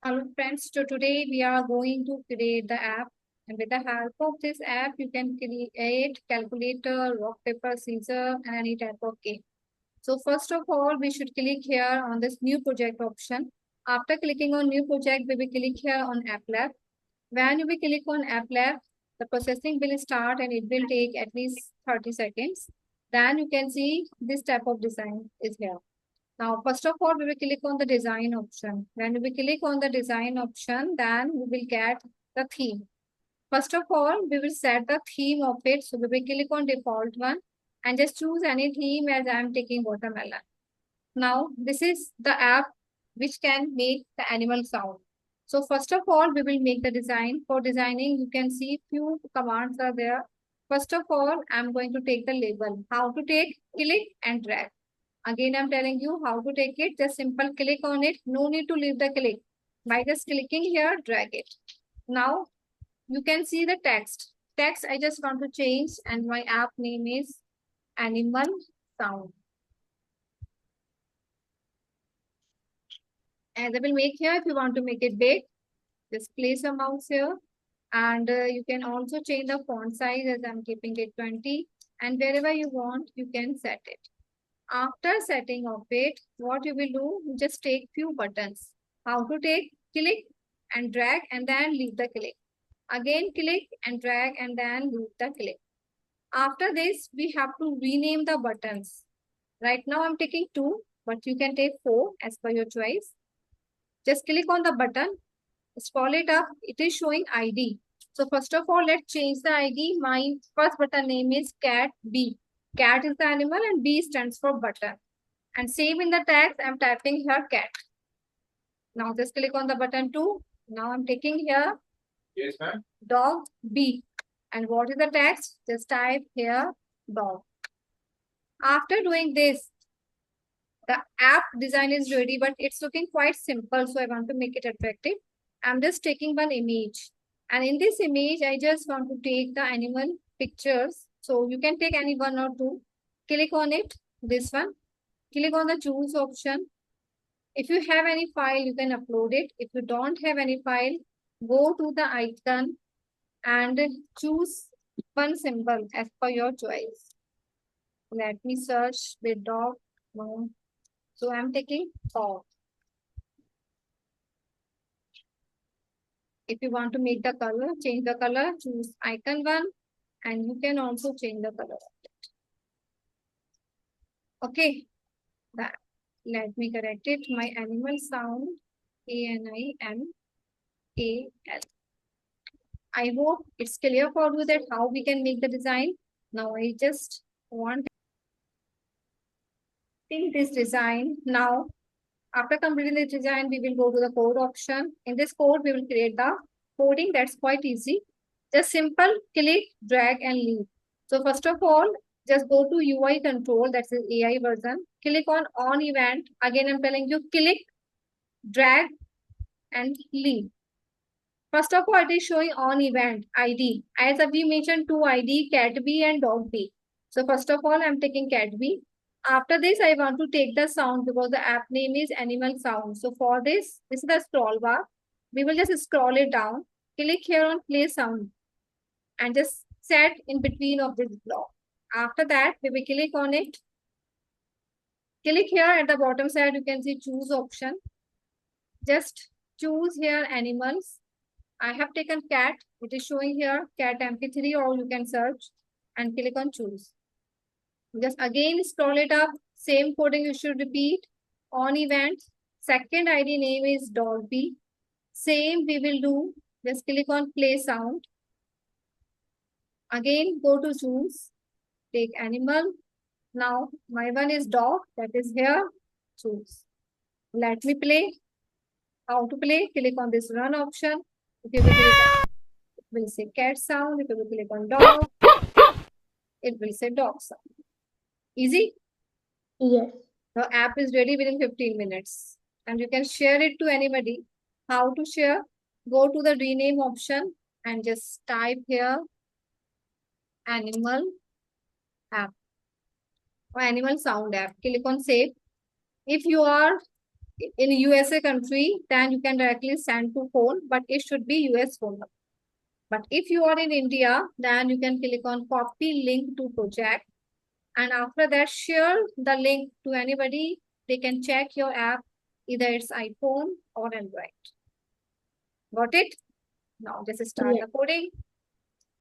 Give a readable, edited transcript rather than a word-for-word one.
Hello friends, so today we are going to create the app, and with the help of this app you can create calculator, rock, paper, scissors and any type of game. So first of all we should click here on this new project option. After clicking on new project we will click here on app lab. When we click on app lab, the processing will start and it will take at least 30 seconds. Then you can see this type of design is here. Now, first of all, we will click on the design option. When we click on the design option, then we will get the theme. First of all, we will set the theme of it. So we will click on default one and just choose any theme as I am taking watermelon. Now, this is the app which can make the animal sound. So first of all, we will make the design. For designing, you can see few commands are there. First of all, I'm going to take the label. How to take, click and drag. Again, I'm telling you how to take it. Just simple click on it. No need to leave the click. By just clicking here, drag it. Now, you can see the text. Text I just want to change and my app name is Animal Sound. As I will make here, if you want to make it big, just place a mouse here. And you can also change the font size as I'm keeping it 20. And wherever you want, you can set it. After setting of it, what you will do, you just take few buttons. How to take, click and drag and then leave the click. Again click and drag and then leave the click. After this, we have to rename the buttons. Right now I'm taking 2, but you can take 4 as per your choice. Just click on the button, scroll it up, it is showing ID. So first of all, let's change the ID. My first button name is Cat B. Cat is the animal and B stands for button. And same in the text, I'm typing here cat. Now just click on the button 2. Now I'm taking here Yes, ma'am. dog B. And what is the text? Just type here dog. After doing this, the app design is ready, but it's looking quite simple. So I want to make it attractive. I'm just taking one image. And in this image, I just want to take the animal pictures. So you can take any one or two. Click on it, this one. Click on the choose option. If you have any file, you can upload it. If you don't have any file, go to the icon and choose one symbol as per your choice. Let me search with dog. No. So I'm taking dog. If you want to make the color, change the color, choose icon one, and you can also change the color. Okay, that. Let me correct it. My animal sound, ANIMAL. I hope it's clear for you that how we can make the design. Now I just want this design. Now, after completing the design, we will go to the code option. In this code, we will create the coding. That's quite easy. Just simple click, drag and leave. So first of all, just go to UI control. That's the AI version. Click on event. Again, I'm telling you click, drag and leave. First of all, it is showing on event ID. As we mentioned, two ID, cat B and dog B. So first of all, I'm taking cat B. After this, I want to take the sound because the app name is Animal Sound. So for this is the scroll bar. We will just scroll it down. Click here on play sound and just set in between of this block. After that, we will click on it. Click here at the bottom side, you can see choose option. Just choose here animals. I have taken cat. It is showing here cat MP3 or you can search and click on choose. Just again scroll it up. Same coding you should repeat. On event. Second ID name is Dolby. Same we will do. Just click on play sound. Again go to choose. Take animal. Now my one is dog. That is here. Choose. Let me play. How to play? Click on this run option. If you will click on, it will say cat sound. If you will click on dog, it will say dog sound. Easy? Yes. The app is ready within 15 minutes. And you can share it to anybody. How to share? Go to the rename option and just type here animal app or animal sound app. Click on save. If you are in USA country, then you can directly send to phone, but it should be US phone number. But if you are in India, then you can click on copy link to project. And after that, share the link to anybody. They can check your app, either it's iPhone or Android. Got it? Now let's start Yes. the coding.